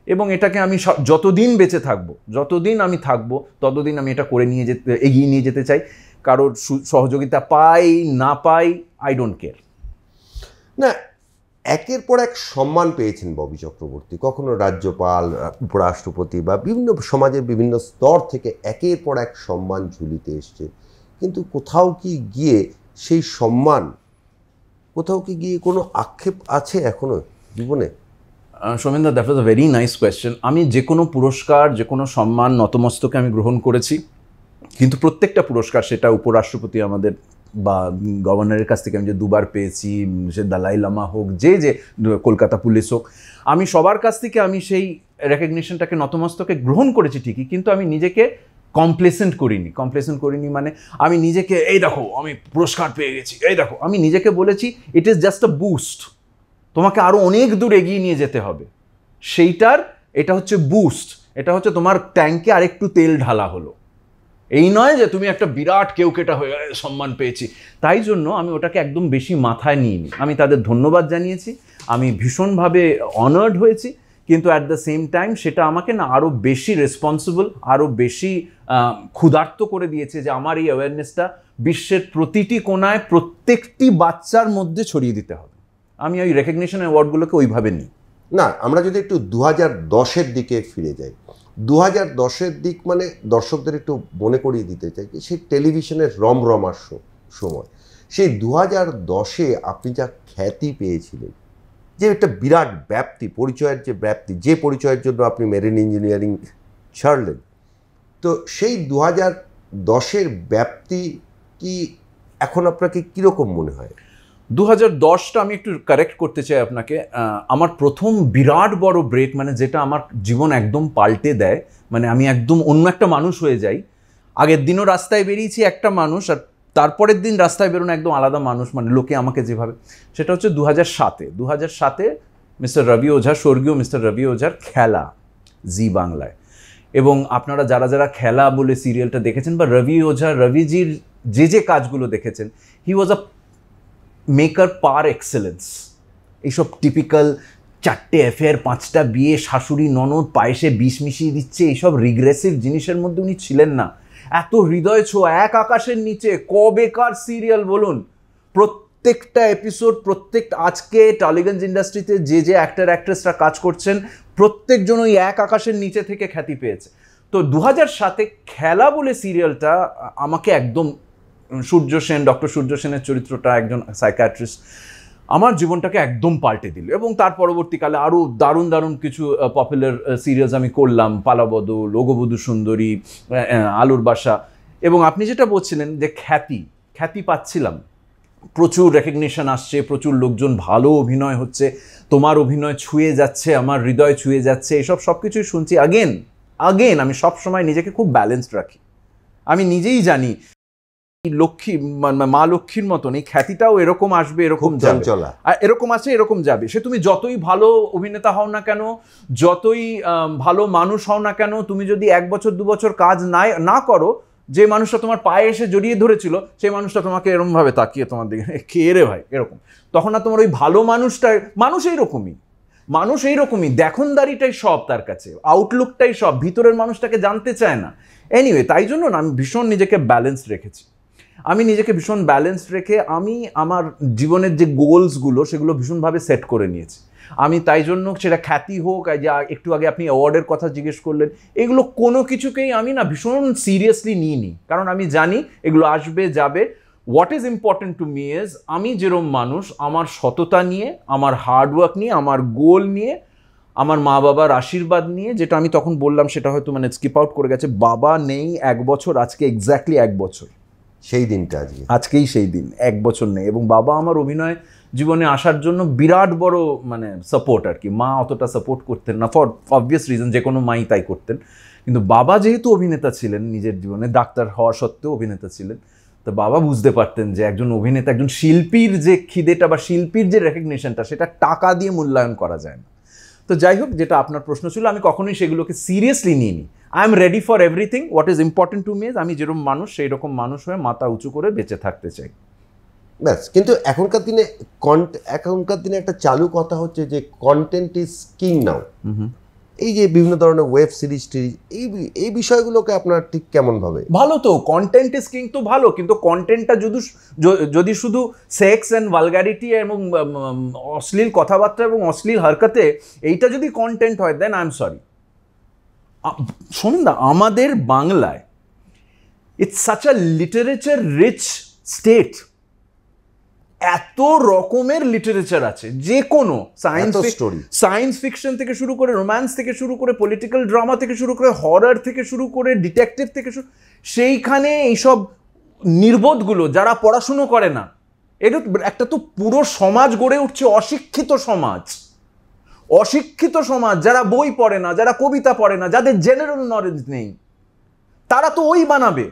এবং এটাকে আমি যতদিন বেঁচে থাকবো, যতদিন আমি থাকবো, ততদিন আমি এটা করে এগিয়ে নিয়ে যেতে চাই। কারোর সহযোগিতা পাই না পাই, আই ডোন্ট কেয়ার। না, একের পর এক সম্মান পেয়েছেন ববি চক্রবর্তী, কখনো রাজ্যপাল, উপরাষ্ট্রপতি বা বিভিন্ন সমাজের বিভিন্ন স্তর থেকে একের পর এক সম্মান ঝুলিতে এসছে, কিন্তু কোথাও কি গিয়ে সেই সম্মান, কোথাও কি গিয়ে কোনো আক্ষেপ আছে এখনো জীবনে? সোমেনদা, that was a very nice question. আমি যে কোনো পুরস্কার, যে কোনো সম্মান নতমস্তকে আমি গ্রহণ করেছি, কিন্তু প্রত্যেকটা পুরস্কার, সেটা উপরাষ্ট্রপতি আমাদের বা গভর্নরের কাছ থেকে আমি যে 2বার পেয়েছি, সে দালাই লামা হোক, যে কলকাতা পুলিশ হোক, আমি সবার কাছ থেকে আমি সেই রেকগনিশনটাকে নতমস্তকে গ্রহণ করেছি ঠিকই, কিন্তু আমি নিজেকে কমপ্লেসেন্ট করিনি মানে আমি নিজেকে এই দেখো আমি পুরস্কার পেয়ে গেছি, এই দেখো, আমি নিজেকে বলেছি it is just a boost, তোমাকে আরও অনেক দূর এগিয়ে নিয়ে যেতে হবে, সেইটার এটা হচ্ছে বুস্ট, এটা হচ্ছে তোমার ট্যাঙ্কে আরেকটু তেল ঢালা হলো। এই নয় যে তুমি একটা বিরাট কেউকেটা হয়ে সম্মান পেয়েছি। তাই জন্য আমি ওটাকে একদম বেশি মাথায় নিইনি। আমি তাদের ধন্যবাদ জানিয়েছি, আমি ভীষণভাবে অনার্ড হয়েছি, কিন্তু অ্যাট দ্য সেম টাইম সেটা আমাকে না আরও বেশি রেসপন্সিবল, আরও বেশি ক্ষুধার্ত করে দিয়েছে যে আমার এই অ্যাওয়ারনেসটা বিশ্বের প্রতিটি কোণায় প্রত্যেকটি বাচ্চার মধ্যে ছড়িয়ে দিতে হবে। আমি ওই রেকগনিশন অ্যাওয়ার্ডগুলোকে ওইভাবে নিই না। আমরা যদি একটু 2010-এর দিকে ফিরে যাই, 2010-এর দিক মানে দর্শকদের একটু মনে করিয়ে দিতে চাই যে সেই টেলিভিশনের রমরমার সময়, সেই 2010-এ আপনি যা খ্যাতি পেয়েছিলেন, যে একটা বিরাট ব্যাপ্তি, পরিচয়ের যে ব্যাপ্তি, যে পরিচয়ের জন্য আপনি মেরিন ইঞ্জিনিয়ারিং ছাড়লেন, তো সেই 2010-এর ব্যাপ্তি কি এখন আপনাকে কীরকম মনে হয়? 2010টা আমি একটু কারেক্ট করতে চাই আপনাকে। আমার প্রথম বিরাট বড় ব্রেক, মানে যেটা আমার জীবন একদম পাল্টে দেয়, মানে আমি একদম অন্য একটা মানুষ হয়ে যাই। আগের দিনও রাস্তায় বেরিয়েছি একটা মানুষ, আর তারপরের দিন রাস্তায় বেরোনো একদম আলাদা মানুষ, মানে লোকে আমাকে যেভাবে, সেটা হচ্ছে 2007-এ মিস্টার রবি ওঝা, স্বর্গীয় মিস্টার রবি ওঝার খেলা, জি বাংলায়। এবং আপনারা যারা যারা খেলা বলে সিরিয়ালটা দেখেছেন বা রবিজির যে কাজগুলো দেখেছেন, হি ওয়াজ আ মেকার পার এক্সেলেন্স। এইসব টিপিক্যাল 4টে অ্যাফেয়ার, 5টা বিয়ে, শাশুড়ি ননদ, পায়েসে বিষ মিশিয়ে দিচ্ছে, এইসব রিগ্রেসিভ জিনিসের মধ্যে উনি ছিলেন না। এত হৃদয় ছোঁয়া, এক আকাশের নিচে কবেকার সিরিয়াল বলুন, প্রত্যেকটা এপিসোড, আজকে টালিগঞ্জ ইন্ডাস্ট্রিতে যে অ্যাক্টর অ্যাক্ট্রেসরা কাজ করছেন, প্রত্যেকজন ওই এক আকাশের নিচে থেকে খ্যাতি পেয়েছে। তো 2007-এ খেলা বলে সিরিয়ালটা আমাকে একদম, ডক্টর সূর্য সেনের চরিত্রটা, একজন সাইকিয়াট্রিস্ট, আমার জীবনটাকে একদম পাল্টে দিল। এবং তার পরবর্তীকালে আরও দারুণ দারুণ কিছু পপুলার সিরিয়ালস আমি করলাম, পালাবদল, ওগবধূ সুন্দরী, আলুর বাসা। এবং আপনি যেটা বলছিলেন যে খ্যাতি পাচ্ছিলাম, প্রচুর রেকগনিশন আসছে, প্রচুর লোকজন ভালো অভিনয় হচ্ছে, তোমার অভিনয় ছুঁয়ে যাচ্ছে, আমার হৃদয় ছুঁয়ে যাচ্ছে, এসব সব কিছুই শুনছি। আগেন আমি সবসময় নিজেকে খুব ব্যালেন্সড রাখি। আমি নিজেই জানি মা লক্ষ্মীর মতন এই খ্যাতিটাও এরকম আসবে, এরকম যাবে, আর এরকম আছে, এরকম যাবে। সে তুমি যতই ভালো অভিনেতা হও না কেন, যতই ভালো মানুষ হও না কেন, তুমি যদি 1 বছর 2 বছর কাজ না করো, যে মানুষটা তোমার পায়ে এসে জড়িয়ে ধরেছিল, সেই মানুষটা তোমাকে এরকম ভাবে তাকিয়ে তোমার দিকে, কে রে ভাই, এরকম। তখন না তোমার ওই ভালো মানুষ এইরকমই দেখনদারিটাই সব, তার কাছে আউটলুকটাই সব, ভিতরের মানুষটাকে জানতে চায় না। এনিওয়ে, তাই জন্য না আমি ভীষণ নিজেকে ব্যালেন্সড রেখেছি। আমি আমার জীবনের যে গোলসগুলো, সেগুলো ভীষণভাবে সেট করে নিয়েছি আমি। তাই জন্য সেটা খ্যাতি হোক, যে একটু আগে আপনি অ্যাওয়ার্ডের কথা জিজ্ঞেস করলেন, এগুলো কোনো কিছুকেই আমি না ভীষণ সিরিয়াসলি নিইনি, কারণ আমি জানি এগুলো আসবে যাবে। What is important to me is, আমি যেরকম মানুষ, আমার সততা নিয়ে, আমার হার্ডওয়ার্ক নিয়ে, আমার গোল নিয়ে, আমার মা বাবার আশীর্বাদ নিয়ে, যেটা আমি তখন বললাম সেটা হয়তো মানে স্কিপ আউট করে গেছে। বাবা নেই 1 বছর, আজকে এক্স্যাক্টলি 1 বছর, সেই দিনটা আজকেই সেই দিন, 1 বছর নেই। এবং বাবা আমার অভিনয় জীবনে আসার জন্য বিরাট বড় মানে সাপোর্ট আর কি। মা অতটা সাপোর্ট করতেন না, ফর অবভিয়াস রিজন, যে কোনো মাই তাই করতেন। কিন্তু বাবা যেহেতু অভিনেতা ছিলেন, নিজের জীবনে ডাক্তার হওয়া সত্ত্বেও অভিনেতা ছিলেন, তো বাবা বুঝতে পারতেন যে একজন অভিনেতা, একজন শিল্পীর যে খিদেটা বা শিল্পীর যে রেকগনিশনটা, সেটা টাকা দিয়ে মূল্যায়ন করা যায় না। তো যাই হোক, যেটা আপনার প্রশ্ন ছিল, আমি কখনোই সেগুলোকে সিরিয়াসলি নিইনি। I am ready for everything. What is important to me, আমি যেরকম মানুষ, সেই রকম মানুষ হয়ে মাথা উঁচু করে বেঁচে থাকতে চাই, ব্যাস। কিন্তু এখনকার দিনে একটা চালু কথা হচ্ছে যে কন্টেন্ট ইজ কিং নাও। এই যে বিভিন্ন ধরনের ওয়েব সিরিজ এই বিষয়গুলোকে আপনার ঠিক কেমন ভাবে? ভালো তো, কন্টেন্ট ইজ কিং তো ভালো, কিন্তু কন্টেন্টটা যদি শুধু সেক্স অ্যান্ড ভালগারিটি এবং অশ্লীল কথাবার্তা এবং অশ্লীল হরকতে, এইটা যদি কন্টেন্ট হয়, দেন আই এম সরি। শুনুন না, আমাদের বাংলায় it's such a literature rich state, এত রকমের লিটারেচার আছে, যে কোনো সায়েন্স ফিকশন থেকে শুরু করে, রোম্যান্স থেকে শুরু করে, পলিটিক্যাল ড্রামা থেকে শুরু করে, হরর থেকে শুরু করে, ডিটেকটিভ থেকে সেইখানে এইসব নির্বোধগুলো যারা পড়াশুনো করে না, এটা একটা তো পুরো সমাজ গড়ে উঠছে, অশিক্ষিত সমাজ, যারা বই পড়ে না, যারা কবিতা পড়ে না, যাদের জেনারেল নলেজ নেই, তারা তো ওই বানাবে।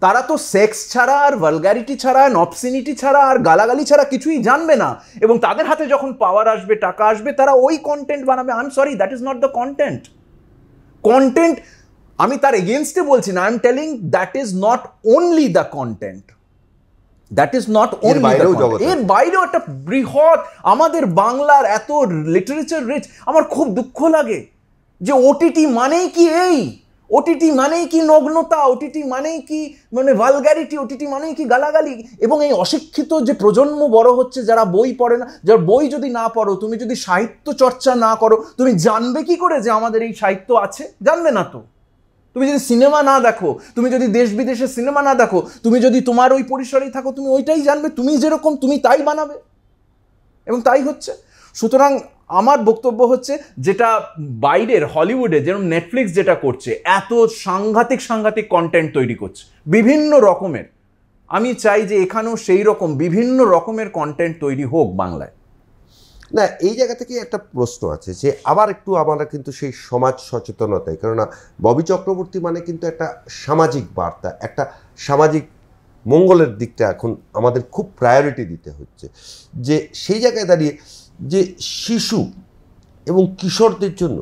তারা তো সেক্স ছাড়া আর ভালগারিটি ছাড়া, অবসিনিটি ছাড়া আর গালাগালি ছাড়া কিছুই জানবে না। এবং তাদের হাতে যখন পাওয়ার আসবে, টাকা আসবে, তারা ওই কন্টেন্ট বানাবে। I am sorry, that is not the content. আমি তার এগেনস্টে বলছি না, I am telling that is not only the content, এর বাইরেও একটা বৃহৎ, আমাদের বাংলার এত লিটারেচার রিচ। আমার খুব দুঃখ লাগে যে ওটিটি মানেই কি এই, ওটিটি মানেই কি নগ্নতা, ওটিটি মানেই কি মানে ভালগারিটি, ওটিটি মানেই কি গালাগালি। এবং এই অশিক্ষিত যে প্রজন্ম বড় হচ্ছে, যারা বই পড়ে না, যারা বই যদি না পড়ো, তুমি যদি সাহিত্য চর্চা না করো, তুমি জানবে কি করে যে আমাদের এই সাহিত্য আছে? জানবে না তো। তুমি যদি সিনেমা না দেখো, তুমি যদি দেশ বিদেশের সিনেমা না দেখো, তুমি যদি তোমার ওই পরিসরেই থাকো, তুমি ওইটাই জানবে। তুমি যেরকম, তুমি তাই বানাবে, এবং তাই হচ্ছে। সুতরাং আমার বক্তব্য হচ্ছে, যেটা বাইরের হলিউডে যেরকম নেটফ্লিক্স যেটা করছে, এত সাংঘাতিক কন্টেন্ট তৈরি করছে বিভিন্ন রকমের, আমি চাই যে এখানেও সেই রকম বিভিন্ন রকমের কন্টেন্ট তৈরি হোক বাংলায়। না, এই জায়গা থেকে একটা প্রশ্ন আছে যে আবার একটু আমরা কিন্তু সেই সমাজ সচেতনতায়, কেননা ববি চক্রবর্তী মানে কিন্তু একটা সামাজিক বার্তা, একটা সামাজিক মঙ্গলের দিকটা এখন আমাদের খুব প্রায়োরিটি দিতে হচ্ছে, যে সেই জায়গায় দাঁড়িয়ে যে শিশু এবং কিশোরদের জন্য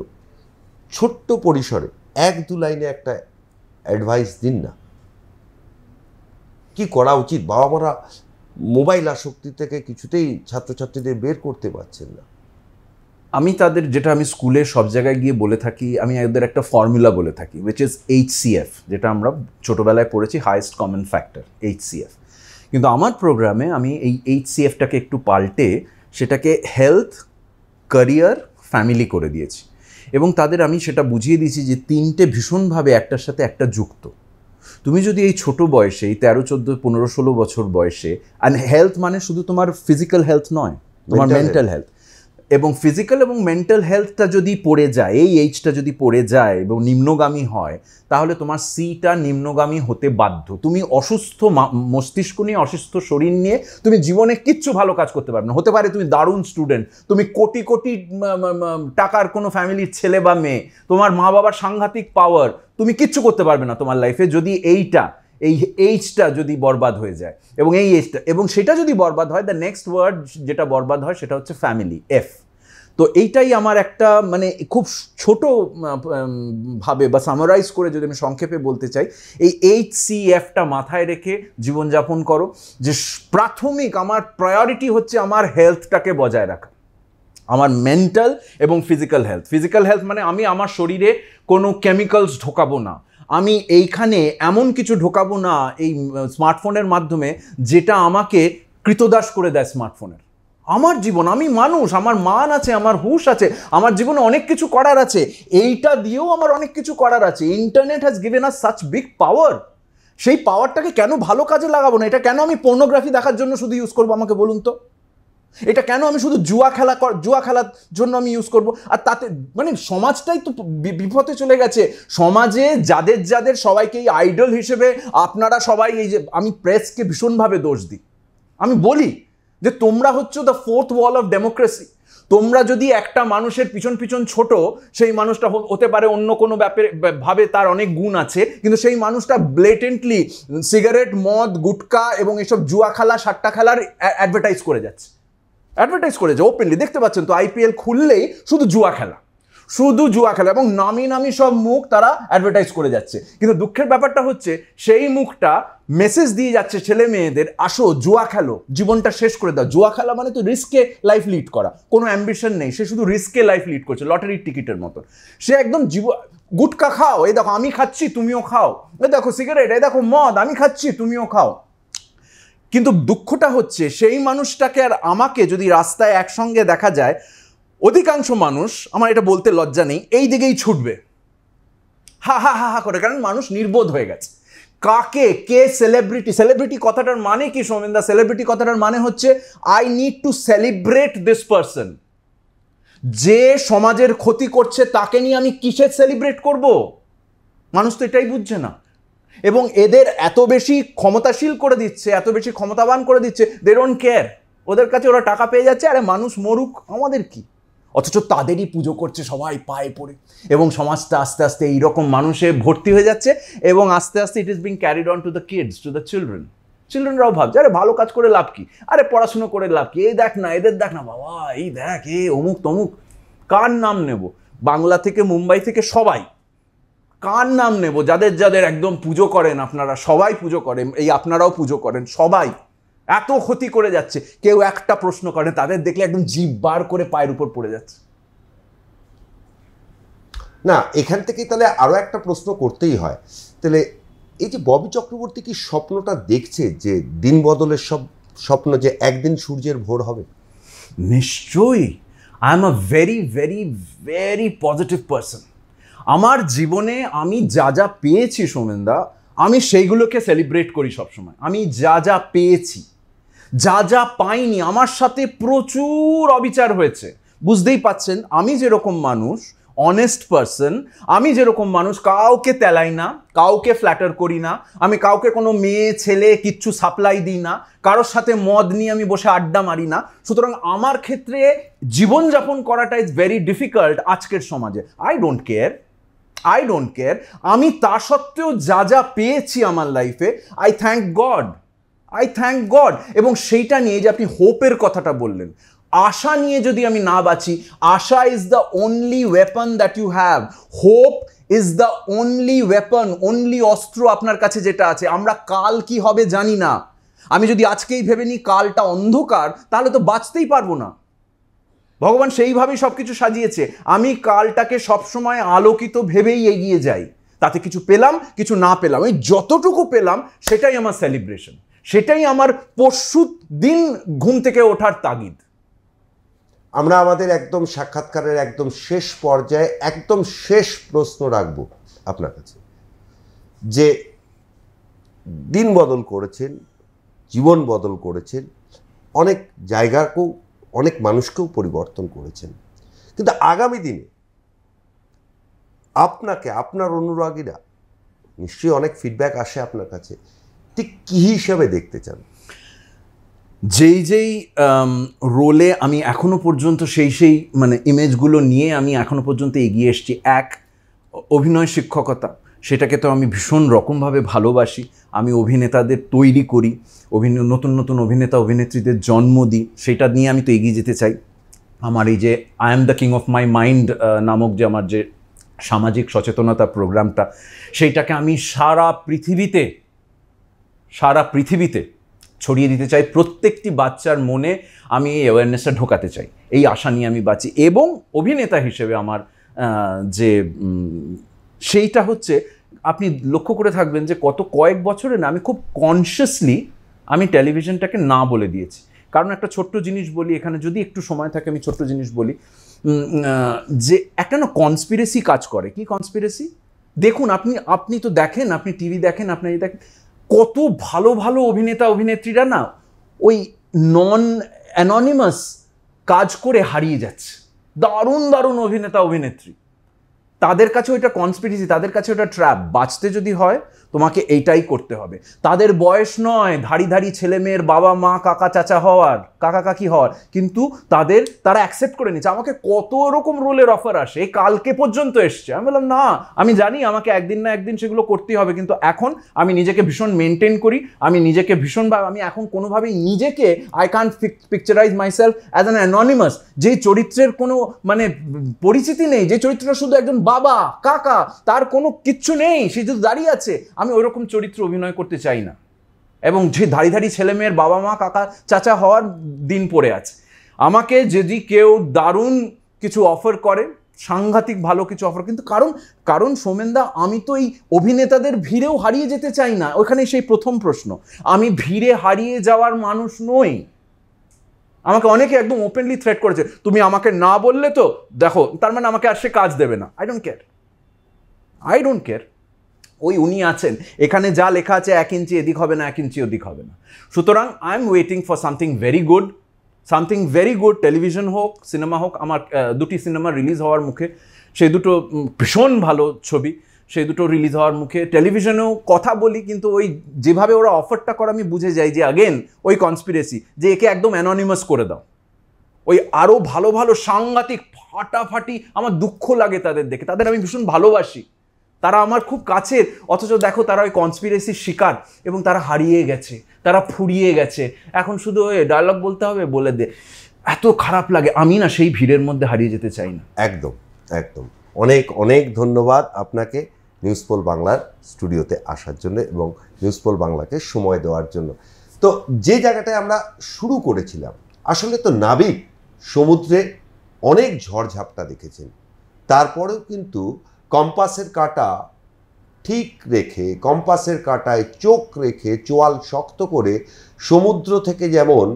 ছোট্ট পরিসরে 1-2 লাইনে একটা অ্যাডভাইস দিন না, কি করা উচিত? বাবা মারা মোবাইল আসক্তি থেকে কিছুতেই ছাত্রছাত্রীদের বের করতে পারছেন না। আমি তাদের, যেটা আমি স্কুলে সব জায়গায় গিয়ে বলে থাকি, আমি এদের একটা ফর্মুলা বলে থাকি, উইচ ইজ HCF, যেটা আমরা ছোটোবেলায় পড়েছি, হাইয়েস্ট কমন ফ্যাক্টর, HCF। কিন্তু আমার প্রোগ্রামে আমি এই HCFটাকে একটু পাল্টে সেটাকে হেলথ, ক্যারিয়ার, ফ্যামিলি করে দিয়েছি। এবং তাদের আমি সেটা বুঝিয়ে দিয়েছি যে তিনটে ভীষণভাবে একটার সাথে একটা যুক্ত। তুমি যদি এই ছোট বয়সে, এই 13, 14, 15, 16 বছর বয়সে, অ্যান্ড হেলথ মানে শুধু তোমার ফিজিক্যাল হেলথ নয়, তোমার মেন্টাল হেলথ, এবং ফিজিক্যাল এবং মেন্টাল হেলথটা যদি পড়ে যায়, এই এইজটা যদি পড়ে যায় এবং নিম্নগামী হয়, তাহলে তোমার সিটা নিম্নগামী হতে বাধ্য। তুমি অসুস্থ মস্তিষ্ক নিয়ে, অসুস্থ শরীর নিয়ে তুমি জীবনে কিচ্ছু ভালো কাজ করতে পারবে না। হতে পারে তুমি দারুণ স্টুডেন্ট, তুমি কোটি কোটি টাকার কোনো ফ্যামিলির ছেলে বা মেয়ে, তোমার মা বাবার সাংঘাতিক পাওয়ার, তুমি কিচ্ছু করতে পারবে না তোমার লাইফে যদি এই এইজটা যদি বরবাদ হয়ে যায়। এবং এই এইজটা, এবং সেটা যদি বরবাদ হয়, দ্য নেক্সট ওয়ার্ড যেটা বরবাদ হয় সেটা হচ্ছে ফ্যামিলি, F। তো এইটাই আমার একটা, মানে খুব ছোট ভাবে বা সামারাইজ করে যদি আমি সংক্ষেপে বলতে চাই, এই HCFটা মাথায় রেখে জীবনযাপন করো। যে প্রাথমিক আমার প্রায়োরিটি হচ্ছে আমার হেলথটাকে বজায় রাখা, আমার মেন্টাল এবং ফিজিক্যাল হেলথ। ফিজিক্যাল হেলথ মানে আমি আমার শরীরে কোনো কেমিক্যালস ঢোকাবো না, আমি এইখানে এমন কিছু ঢোকাবো না এই স্মার্টফোনের মাধ্যমে যেটা আমাকে কৃতদাস করে দেয় স্মার্টফোনের। আমার জীবন, আমি মানুষ, আমার মান আছে, আমার হুঁশ আছে, আমার জীবনে অনেক কিছু করার আছে, এইটা দিয়েও আমার অনেক কিছু করার আছে। Internet has given us such big পাওয়ার। সেই পাওয়ারটাকে কেন ভালো কাজে লাগাবো না? এটা কেন আমি পর্নোগ্রাফি দেখার জন্য শুধু ইউজ করবো? আমাকে বলুন তো, এটা কেন আমি শুধু জুয়া খেলার জন্য আমি ইউজ করব? আর তাতে মানে সমাজটাই তো বিপথে চলে গেছে। সমাজে যাদের সবাইকেই আইডল হিসেবে আপনারা সবাই, এই যে আমি প্রেসকে ভীষণভাবে দোষ দিই, আমি বলি যে তোমরা হচ্ছে the fourth wall of democracy. তোমরা যদি একটা মানুষের পিছন ছোট, সেই মানুষটা হতে পারে অন্য কোনো ভাবে তার অনেক গুণ আছে, কিন্তু সেই মানুষটা ব্লেটেন্টলি সিগারেট, মদ, গুটকা এবং এসব জুয়া খেলা, সাট্টা খেলার অ্যাডভার্টাইজ করে যাচ্ছে, ওপেনলি দেখতে পাচ্ছেন তো। IPL খুললেই শুধু জুয়া খেলা, এবং নামি সব মুখ তারা অ্যাডভার্টাইজ করে যাচ্ছে। কিন্তু দুঃখের ব্যাপারটা হচ্ছে সেই মুখটা মেসেজ দিয়ে যাচ্ছে ছেলে মেয়েদের, আসো জুয়া খেলো, জীবনটা শেষ করে দাও। জুয়া খেলা মানে তো রিস্কে লাইফ লিড করা, কোনো অ্যাম্বিশন নেই, সে শুধু রিস্কে লাইফ লিড করছে, লটারির টিকিটের মতো। সে একদম গুটকা খাও, এই দেখো আমি খাচ্ছি তুমিও খাও, এই দেখো সিগারেট, এই দেখো মদ, আমি খাচ্ছি তুমিও খাও। কিন্তু দুঃখটা হচ্ছে সেই মানুষটাকে আর আমাকে যদি রাস্তায় একসঙ্গে দেখা যায়, অধিকাংশ মানুষ, আমার এটা বলতে লজ্জা নেই, এই দিকেই ছুটবে হা হা হা হা করে, কারণ মানুষ নির্বোধ হয়ে গেছে। কে সেলিব্রিটি কথাটার মানে কি সৌমেনদা? সেলিব্রিটি কথাটার মানে হচ্ছে I need to celebrate this person. যে সমাজের ক্ষতি করছে তাকে নিয়ে আমি কিসের সেলিব্রেট করব? মানুষ তো এটাই বুঝছে না। এবং এদের এত বেশি ক্ষমতাশীল করে দিচ্ছে, এত বেশি ক্ষমতাবান করে দিচ্ছে, দে ডোন্ট কেয়ার। ওদের কাছে ওরা টাকা পেয়ে যাচ্ছে, আরে মানুষ মরুক, আমাদের কি? অথচ তাদেরই পুজো করছে সবাই পায়ে পড়ে, এবং সমাজটা আস্তে আস্তে এইরকম মানুষে ভর্তি হয়ে যাচ্ছে, এবং আস্তে আস্তে it is being carried on to the kids, to the চিলড্রেনরাও ভাবছে আরে ভালো কাজ করে লাভ কি, আরে পড়াশুনো করে লাভ কি, এই দেখ না, এদের দেখ না, বাবা এই দেখ, এ অমুক তমুক। কার নাম নেব? বাংলা থেকে, মুম্বাই থেকে সবাই, কার নাম নেব? যাদের একদম পুজো করেন আপনারা, সবাই পুজো করেন, এই আপনারাও পুজো করেন, সবাই এত ক্ষতি করে যাচ্ছে, কেউ একটা প্রশ্ন করে, তাদের দেখলে একদম জিভ বার করে পায়ের উপর পড়ে যাচ্ছে। না, এখান থেকেই তাহলে আরো একটা প্রশ্ন করতেই হয়, তাহলে এই যে ববি চক্রবর্তী কি স্বপ্নটা দেখছে যে দিন বদলের সব স্বপ্ন, যে একদিন সূর্যের ভোর হবে? নিশ্চয়ই। I am a very very very positive person. আমার জীবনে আমি যা পেয়েছি সৌমেনদা, আমি সেইগুলোকে সেলিব্রেট করি সবসময়। আমি যা পেয়েছি, যা পাইনি, আমার সাথে প্রচুর অবিচার হয়েছে। বুঝতেই পাচ্ছেন আমি যেরকম মানুষ, অনেস্ট পারসন। আমি যেরকম মানুষ, কাউকে তেলাই না, কাউকে ফ্ল্যাটার করি না, আমি কাউকে কোনো মেয়ে ছেলে কিচ্ছু সাপ্লাই দিই না, কারোর সাথে মদ নিয়ে আমি বসে আড্ডা মারি না। সুতরাং আমার ক্ষেত্রে জীবনযাপন করাটা ইজ ভেরি ডিফিকাল্ট আজকের সমাজে। I don't care. আমি তা সত্ত্বেও যা যা পেয়েছি আমার লাইফে, আই থ্যাংক গড। এবং সেইটা নিয়ে যে আপনি হোপের কথাটা বললেন, আশা নিয়ে যদি আমি না বাঁচি, আশা is the only weapon that you have. Hope is the only weapon, only অস্ত্র আপনার কাছে যেটা আছে। আমরা কাল কি হবে জানি না। আমি যদি আজকেই ভেবে নিই কালটা অন্ধকার, তাহলে তো বাঁচতেই পারবো না। ভগবান সেইভাবেই সব কিছু সাজিয়েছে। আমি কালটাকে সবসময় আলোকিত ভেবেই এগিয়ে যাই। তাতে কিছু পেলাম, কিছু না পেলাম, ওই যতটুকু পেলাম সেটাই আমার সেলিব্রেশন, সেটাই আমার পরশু দিন ঘুম থেকে ওঠার তাগিদ। আমরা আমাদের একদম সাক্ষাৎকারের একদম শেষ পর্যায়ে একদম শেষ প্রশ্ন রাখব আপনার কাছে, যে দিন বদল করেছেন, জীবন বদল করেছেন, অনেক জায়গাকেও অনেক মানুষকেও পরিবর্তন করেছেন, কিন্তু আগামী দিনে আপনাকে, আপনার অনুরাগীরা নিশ্চয়ই অনেক ফিডব্যাক আসে আপনার কাছে, ঠিক কী হিসাবে দেখতে চান? যেই রোলে আমি এখনো পর্যন্ত সেই মানে ইমেজগুলো নিয়ে আমি এখনো পর্যন্ত এগিয়ে এসেছি। এক, অভিনয় শিক্ষকতা, সেটাকে তো আমি ভীষণ রকমভাবে ভালোবাসি। আমি অভিনেতাদের তৈরি করি, নতুন নতুন অভিনেতা অভিনেত্রীদের জন্ম দিই, সেটা নিয়ে আমি তো এগিয়ে যেতে চাই। আমার এই যে I am the king of my mind নামক যে আমার যে সামাজিক সচেতনতা প্রোগ্রামটা, সেইটাকে আমি সারা পৃথিবীতে ছড়িয়ে দিতে চাই। প্রত্যেকটি বাচ্চার মনে আমি এই অ্যাওয়ারনেসটা ঢোকাতে চাই, এই আশা নিয়ে আমি বাঁচি। এবং অভিনেতা হিসেবে আমার যে সেইটা হচ্ছে, আপনি লক্ষ্য করে থাকবেন যে কয়েক বছরে না আমি খুব কনসিয়াসলি আমি টেলিভিশনটাকে না বলে দিয়েছি। কারণ একটা ছোট্ট জিনিস বলি এখানে, যদি একটু সময় থাকে আমি ছোট্ট জিনিস বলি, যে একটা না কনস্পিরেসি কাজ করে। কি কনস্পিরেসি? দেখুন, আপনি তো দেখেন, আপনি টিভি দেখেন, আপনি দেখেন কত ভালো ভালো অভিনেতা অভিনেত্রীরা না ওই নন অ্যাননিমাস কাজ করে হারিয়ে যাচ্ছে। দারুণ দারুণ অভিনেতা অভিনেত্রী, তাদের কাছে ওইটা কনস্পিরেসি, তাদের কাছে ওটা ট্র্যাপ। বাঁচতে যদি হয় তোমাকে এইটাই করতে হবে। তাদের বয়স নয় ধাড়ি ছেলে মেয়ের বাবা মা কাকা চাচা হওয়ার, কাকা কাকি হওয়ার, কিন্তু তারা অ্যাকসেপ্ট করে নিচ্ছে। আমাকে কত রকম রোলের অফার আসে, কালকে পর্যন্ত এসছে। আমি বললাম না, আমি জানি আমাকে একদিন না একদিন সেগুলো করতেই হবে, কিন্তু এখন আমি নিজেকে ভীষণ মেনটেন করি, আমি নিজেকে ভীষণভাবে, আমি এখন কোনোভাবেই নিজেকে I can't picturise myself as an anonymous, যেই চরিত্রের কোনো মানে পরিচিতি নেই, যে চরিত্রটা শুধু একজন বাবা কাকা, তার কোনো কিচ্ছু নেই, সে যদি দাঁড়িয়ে আছে, আমি ওই রকম চরিত্র অভিনয় করতে চাই না। এবং যে ধাড়ি ছেলে মেয়ের বাবা মা কাকা চাচা হওয়ার দিন পড়ে আছে। আমাকে যদি কেউ দারুণ কিছু অফার করে, সাংঘাতিক ভালো কিছু অফার, কিন্তু কারণ সোমেনদা, আমি তো এই অভিনেতাদের ভিড়েও হারিয়ে যেতে চাই না। ওখানে সেই প্রথম প্রশ্ন, আমি ভিড়ে হারিয়ে যাওয়ার মানুষ নই। আমাকে অনেকে একদম ওপেনলি থ্রেট করেছে, তুমি আমাকে না বললে তো দেখো, তার মানে আমাকে আর সে কাজ দেবে না। I don't care. ওই উনি আছেন, এখানে যা লেখা আছে 1 ইঞ্চি এদিক হবে না, 1 ইঞ্চি ওদিক হবে না। সুতরাং I am waiting for something very good, television হোক, সিনেমা হোক। আমার 2টি সিনেমা রিলিজ হওয়ার মুখে, সেই দুটো ভীষণ ভালো ছবি, সেই দুটো রিলিজ হওয়ার মুখে। টেলিভিশনেও কথা বলি, কিন্তু ওই যেভাবে ওরা অফারটা করে আমি বুঝে যাই যে আগেন ওই কনস্পিরেসি, যে একে একদম অ্যাননিমাস করে দাও। ওই আরও ভালো ভালো সাংঘাতিক ফাটাফাটি, আমার দুঃখ লাগে তাদের দেখে, তাদের আমি ভীষণ ভালোবাসি, তারা আমার খুব কাছের, অথচ দেখো তারা ওই কনস্পিরেসির শিকার, এবং তারা হারিয়ে গেছে, তারা ফুরিয়ে গেছে। এখন শুধু ওই ডায়লগ বলতে হবে, বলে দে। এত খারাপ লাগে, আমি না সেই ভিড়ের মধ্যে হারিয়ে যেতে চাই না। একদম। অনেক অনেক ধন্যবাদ আপনাকে নিউজ পোল বাংলার স্টুডিওতে আসার জন্য এবং নিউজ পোল বাংলাকে সময় দেওয়ার জন্য। তো যে জায়গাটায় আমরা শুরু করেছিলাম, আসলে তো নাবিক সমুদ্রে অনেক ঝড়ঝাপটা দেখেছেন, তারপরেও কিন্তু কম্পাসের কাঁটা ঠিক রেখে, কম্পাসের কাঁটায় চোখ রেখে, চোয়াল শক্ত করে সমুদ্র থেকে যেমন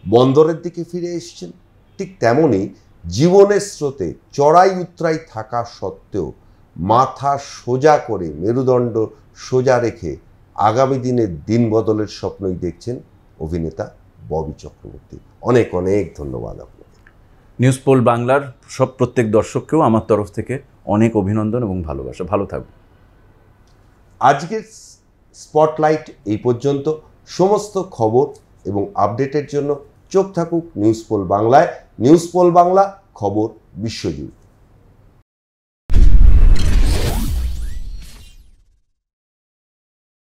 বন্দরের দিকে ফিরে এসেছেন, ঠিক তেমনই জীবনের স্রোতে চড়াই উতরাই থাকা সত্ত্বেও মাথা সোজা করে, মেরুদণ্ড সোজা রেখে আগামী দিনের দিন বদলের স্বপ্নই দেখছেন অভিনেতা ববি চক্রবর্তী। অনেক অনেক ধন্যবাদ আপনাকে। নিউজ পোল বাংলার সব প্রত্যেক দর্শককেও আমার তরফ থেকে অনেক অভিনন্দন এবং ভালোবাসা। ভালো থাকবে। আজকের স্পটলাইট এই পর্যন্ত। সমস্ত খবর এবং আপডেটের জন্য চোখ থাকুক নিউজ পোল বাংলায়। নিউজ পোল বাংলা, খবর বিশ্বজুড়ে।